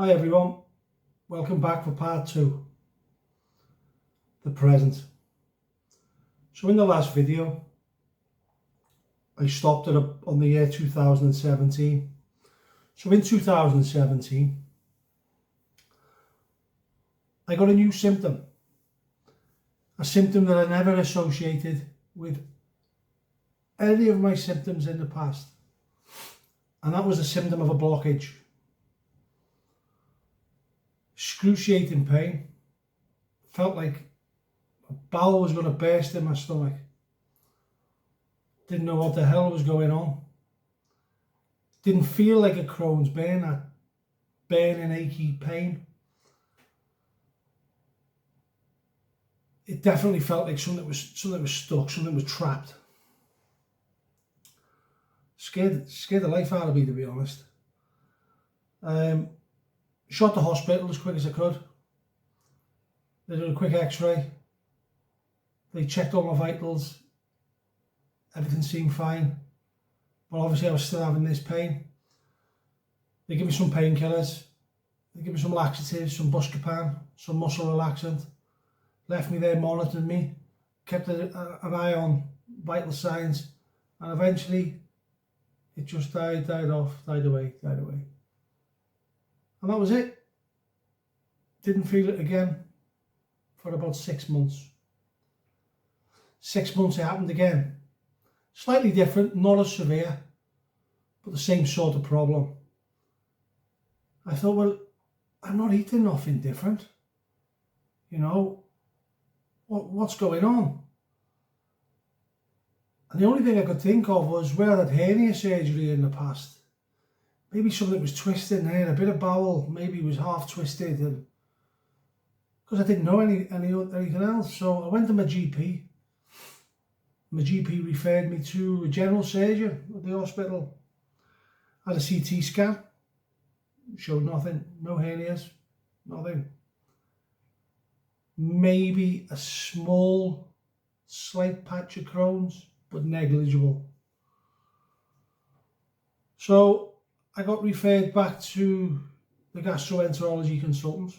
Hi everyone, welcome back for part 2, the present. So in the last video, I stopped it up on the year 2017. So in 2017, I got a new symptom. A symptom that I never associated with any of my symptoms in the past. And that was a symptom of a blockage. Excruciating pain. Felt like a bowel was going to burst in my stomach. Didn't know what the hell was going on. Didn't feel like a Crohn's burn, that burning, achy pain. It definitely felt like something was stuck, something was trapped. Scared the life out of me, to be honest. Shot the hospital as quick as I could. They did a quick x-ray. They checked all my vitals. Everything seemed fine. But obviously I was still having this pain. They gave me some painkillers. They gave me some laxatives, some Buscopan, some muscle relaxant. Left me there monitoring me. Kept an eye on vital signs. And eventually it just died away. And that was it. Didn't feel it again for about 6 months. 6 months it happened again. Slightly different, not as severe, but the same sort of problem. I thought, well, I'm not eating nothing different. You know, what's going on? And the only thing I could think of was where I had hernia surgery in the past. Maybe something was twisted there, a bit of bowel, maybe was half twisted, and because I didn't know anything else. So I went to my GP. My GP referred me to a general surgeon at the hospital. Had a CT scan, showed nothing, no hernias, nothing. Maybe a small, slight patch of Crohn's, but negligible. So I got referred back to the gastroenterology consultant,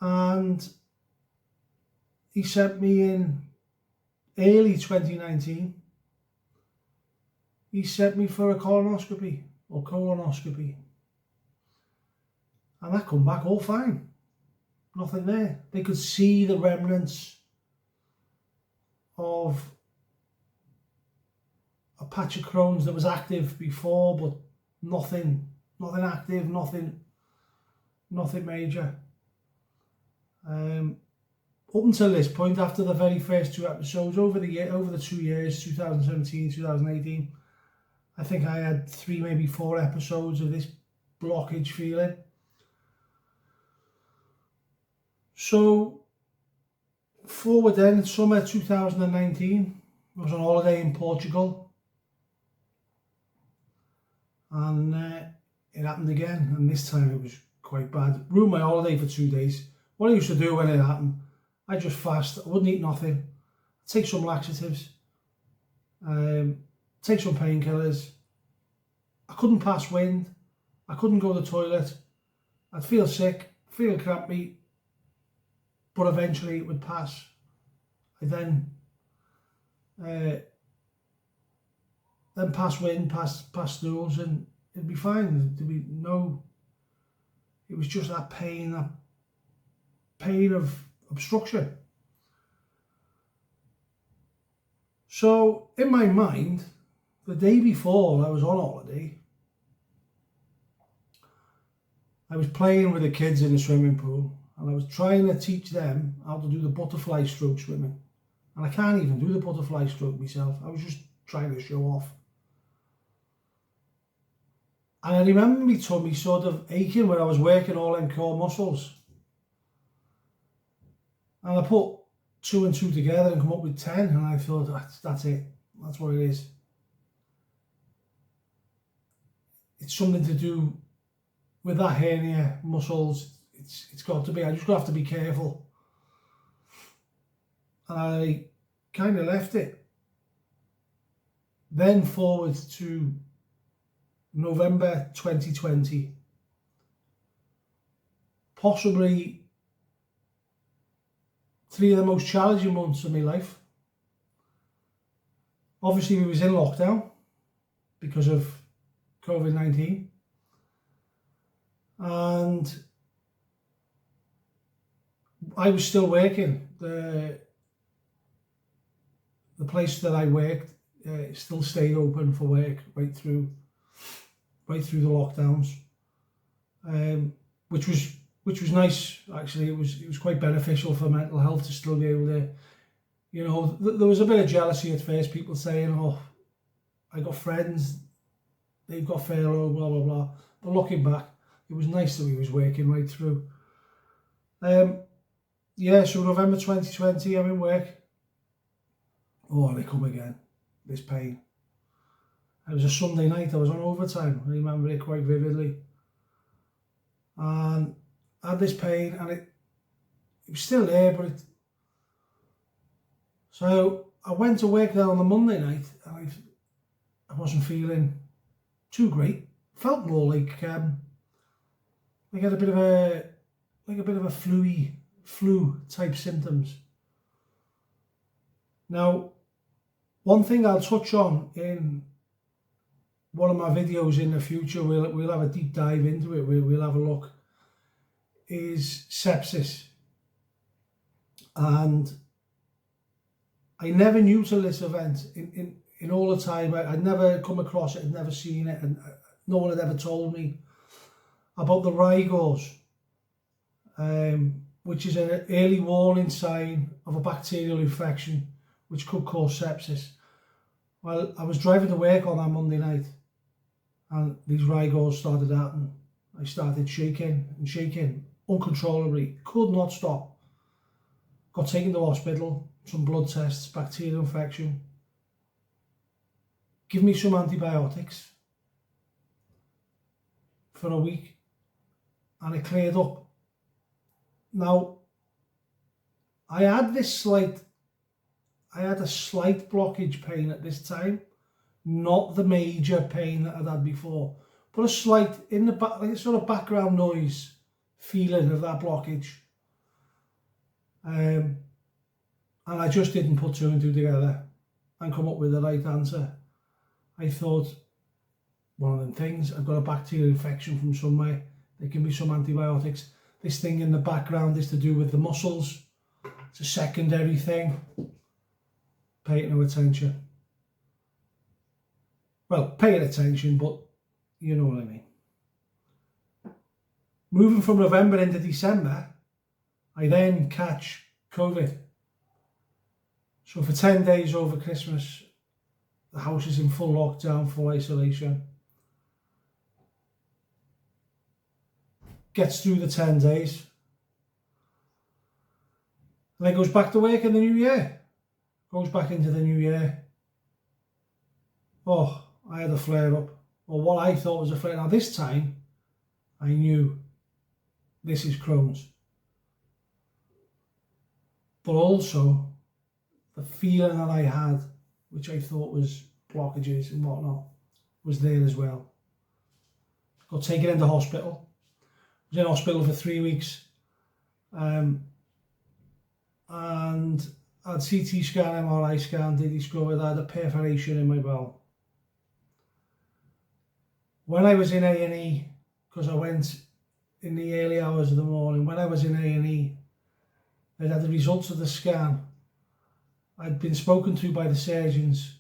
and he sent me in early 2019. He sent me for a colonoscopy or colonoscopy, and that come back all fine. Nothing there. They could see the remnants of a patch of Crohn's that was active before, but nothing active, nothing major. Up until this point, after the very first 2 episodes, over the 2 years, 2017, 2018, I think I had 3, maybe 4 episodes of this blockage feeling. So forward then, summer 2019, I was on holiday in Portugal, and it happened again, and this time it was quite bad. Ruined my holiday for 2 days. What I used to do when it happened, I just fast. I wouldn't eat nothing. Take some laxatives. Take some painkillers. I couldn't pass wind. I couldn't go to the toilet. I'd feel sick, feel crampy, but eventually it would pass. I then pass wind, pass stools, and it'd be fine. There'd be no. It was just that pain of obstruction. So in my mind, the day before I was on holiday, I was playing with the kids in the swimming pool, and I was trying to teach them how to do the butterfly stroke swimming. And I can't even do the butterfly stroke myself. I was just trying to show off. And I remember my tummy sort of aching when I was working all them core muscles. And I put 2 and 2 together and come up with 10, and I thought, that's it. That's what it is. It's something to do with that hernia, muscles. It's got to be. I just got to have to be careful. And I kind of left it. Then forward to November 2020, possibly 3 of the most challenging months of my life. Obviously we was in lockdown because of COVID-19, and I was still working. The place that I worked still stayed open for work right through the lockdowns, which was nice. Actually, it was quite beneficial for mental health to still be able to, you know, there was a bit of jealousy at first, people saying, oh, I got friends, they've got furlough, blah blah blah. But looking back, it was nice that we was working right through. Yeah, so November 2020, I'm in work. Oh, they come again, this pain. It was a Sunday night, I was on overtime, I remember it quite vividly. And I had this pain, and it was still there, but so I went to work there on the Monday night, and I wasn't feeling too great. Felt more like I had a bit of a flu type symptoms. Now, one thing I'll touch on in one of my videos in the future, we'll have a deep dive into it, we'll have a look, is sepsis. And I never knew till this event, in all the time, I'd never come across it, I'd never seen it, and no one had ever told me about the rigors, which is an early warning sign of a bacterial infection which could cause sepsis. Well, I was driving to work on that Monday night, and these rigors started happening. I started shaking and shaking uncontrollably, could not stop. Got taken to hospital, some blood tests, bacterial infection. Give me some antibiotics for a week, and it cleared up. Now, I had a slight blockage pain at this time, not the major pain that I'd had before, but a slight, in the back, like a sort of background noise feeling of that blockage. And I just didn't put 2 and 2 together and come up with the right answer. I thought, one of them things, I've got a bacterial infection from somewhere, there can be some antibiotics. This thing in the background is to do with the muscles. It's a secondary thing. Pay it no attention. Well, pay it attention, but you know what I mean. Moving from November into December, I then catch COVID. So for 10 days over Christmas, the house is in full lockdown, full isolation. Gets through the 10 days. And then goes back to work in the new year. Goes back into the new year. Oh, I had a flare up. Or what I thought was a flare. Now this time, I knew this is Crohn's. But also, the feeling that I had, which I thought was blockages and whatnot, was there as well. Got taken into hospital. Was in hospital for 3 weeks. And I had CT scan, MRI scan, they discovered I had a perforation in my bowel. When I was in A&E, because I went in the early hours of the morning, when I was in A&E, I'd had the results of the scan. I'd been spoken to by the surgeons.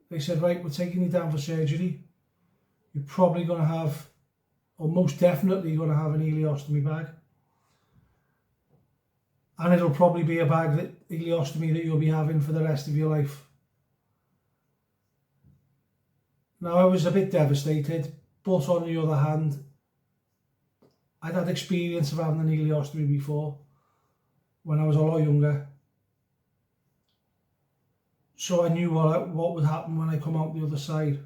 They said, right, we're taking you down for surgery. You're probably going to have, or most definitely going to have, an ileostomy bag. And it'll probably be a ileostomy that you'll be having for the rest of your life. Now, I was a bit devastated, but on the other hand, I'd had experience of having an ileostomy before when I was a lot younger. So I knew what would happen when I come out the other side.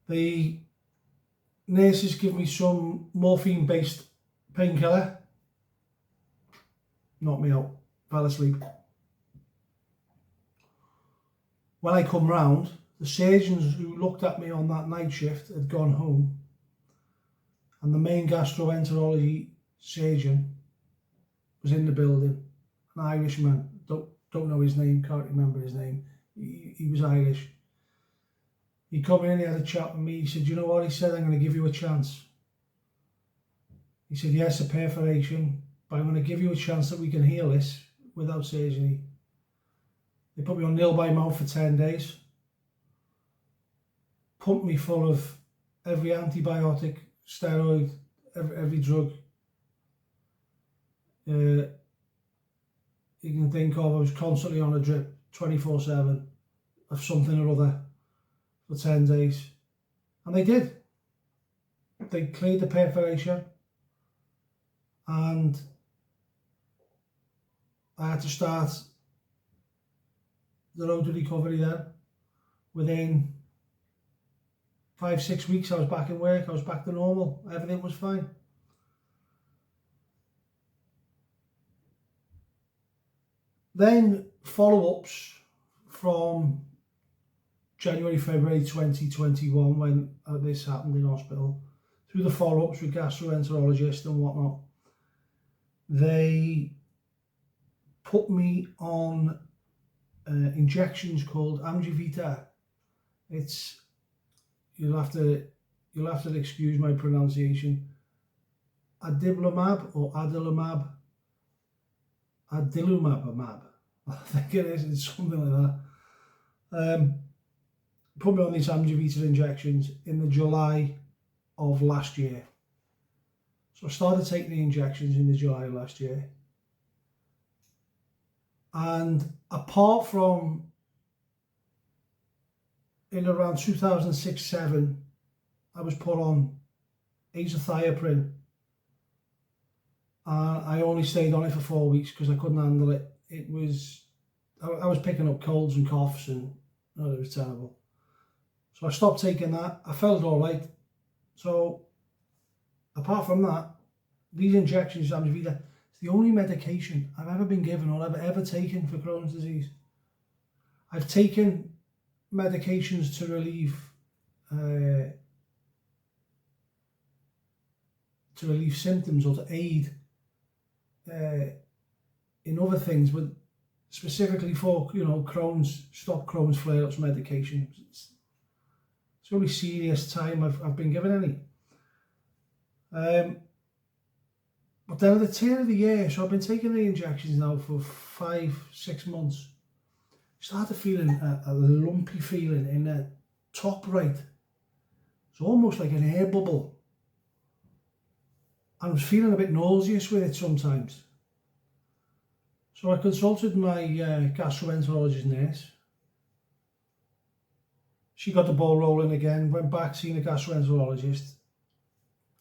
The nurses give me some morphine-based painkiller. Knocked me out, fell asleep. When I come round The surgeons who looked at me on that night shift had gone home, and the main gastroenterology surgeon was in the building, an Irishman. Don't know his name, can't remember his name. He was Irish. He come in, he had a chat with me. He said, "You know what?" He said, "I'm going to give you a chance." He said, "Yes, a perforation, but I'm going to give you a chance that we can heal this without surgery." They put me on nil by mouth for 10 days. Pumped me full of every antibiotic, steroid, every drug you can think of. I was constantly on a drip 24/7 of something or other for 10 days. And they did. They cleared the perforation, and I had to start the road to recovery then. Within 5-6 weeks I was back in work, I was back to normal, everything was fine. Then follow-ups from January, February 2021 when this happened in hospital, through the follow-ups with gastroenterologists and whatnot, they put me on injections called Amgevita. It's, you'll have to excuse my pronunciation, adalimumab or adalimumab, I think it is, it's something like that. Put me on these Amgevita injections in the July of last year. So I started taking the injections in the July of last year. And apart from in around 2006-07, I was put on azathioprine. I only stayed on it for 4 weeks because I couldn't handle it. It was, I was picking up colds and coughs, and it was terrible. So I stopped taking that. I felt all right. So apart from that, these injections, Amgevita, it's the only medication I've ever been given or ever taken for Crohn's disease. I've taken medications to relieve symptoms or to aid in other things, but specifically for, you know, Crohn's, stop Crohn's flare-ups medication. It's the only serious time I've been given any. But then at the turn of the year, so I've been taking the injections now for 5-6 months. Started feeling a lumpy feeling in the top right. It's almost like an air bubble. And I was feeling a bit nauseous with it sometimes. So I consulted my gastroenterologist nurse. She got the ball rolling again, went back seeing a gastroenterologist.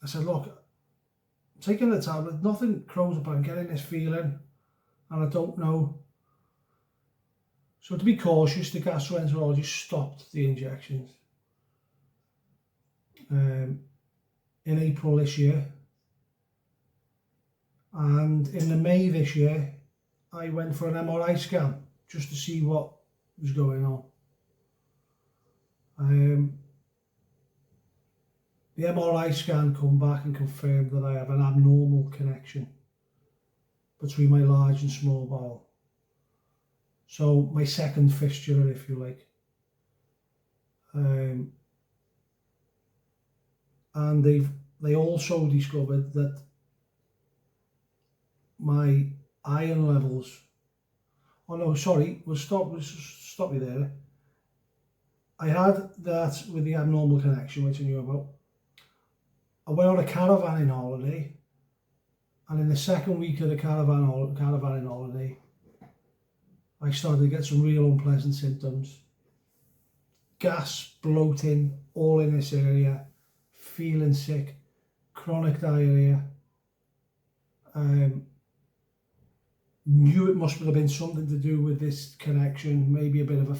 I said, "Look, I'm taking the tablet, nothing Crohn's, but I'm getting this feeling and I don't know." So to be cautious, the gastroenterologist stopped the injections in April this year. And in the May this year, I went for an MRI scan just to see what was going on. The MRI scan come back and confirmed that I have an abnormal connection between my large and small bowel. So my second fistula, if you like. And they also discovered that my iron levels, oh no, sorry, we'll stop you there. I had that with the abnormal connection, which I knew about. I went on a caravanning holiday, and in the second week of the caravanning holiday, I started to get some real unpleasant symptoms. Gas, bloating, all in this area, feeling sick, chronic diarrhea. Knew it must have been something to do with this connection, maybe a bit of a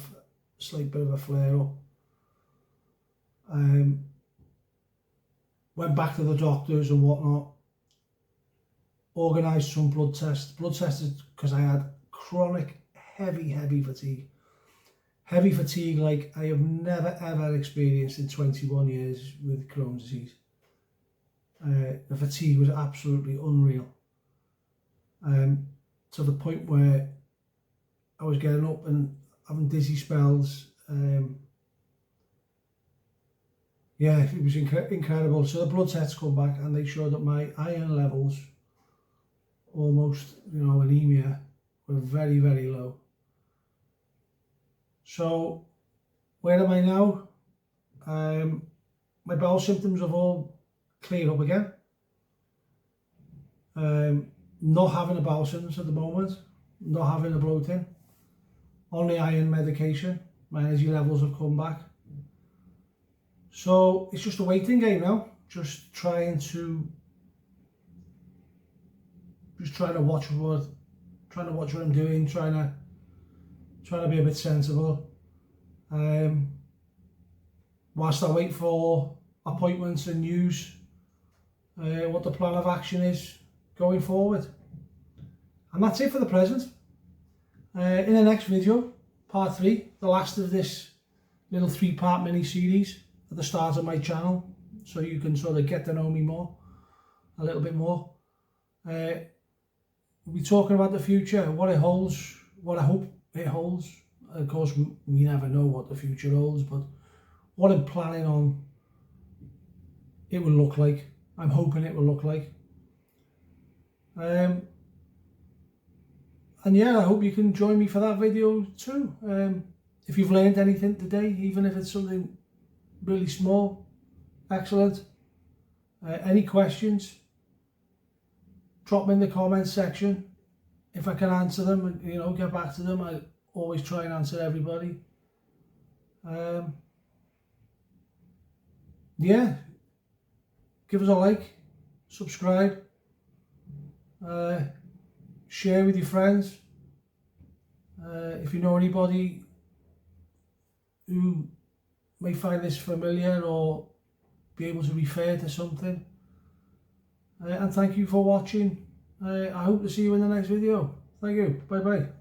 slight bit of a flare-up. Went back to the doctors and whatnot, organised some blood tests because I had chronic heavy fatigue. heavy fatigue like I have never ever experienced in 21 years with Crohn's disease. The fatigue was absolutely unreal, to the point where I was getting up and having dizzy spells. Yeah, it was incredible. So the blood tests come back and they showed that my iron levels, almost, anemia, were very, very low. So where am I now? My bowel symptoms have all cleared up again. Not having a bowel symptoms at the moment, not having a bloating, on the iron medication, my energy levels have come back. So it's just a waiting game now, just trying to watch what I'm doing, trying to be a bit sensible. Whilst I wait for appointments and news, what the plan of action is going forward. And that's it for the present. In the next video, part 3, the last of this little 3-part mini series at the start of my channel, so you can sort of get to know me more, a little bit more. We'll be talking about the future, what it holds, what I hope it holds. Of course, we never know what the future holds, but what I'm planning on it will look like. I'm hoping it will look like. And yeah, I hope you can join me for that video too. If you've learned anything today, even if it's something really small, excellent. Any questions, drop them in the comments section. If I can answer them and get back to them, I always try and answer everybody. Yeah, give us a like, subscribe, share with your friends. If you know anybody who may find this familiar or be able to refer to something. And thank you for watching. I hope to see you in the next video. Thank you. Bye bye.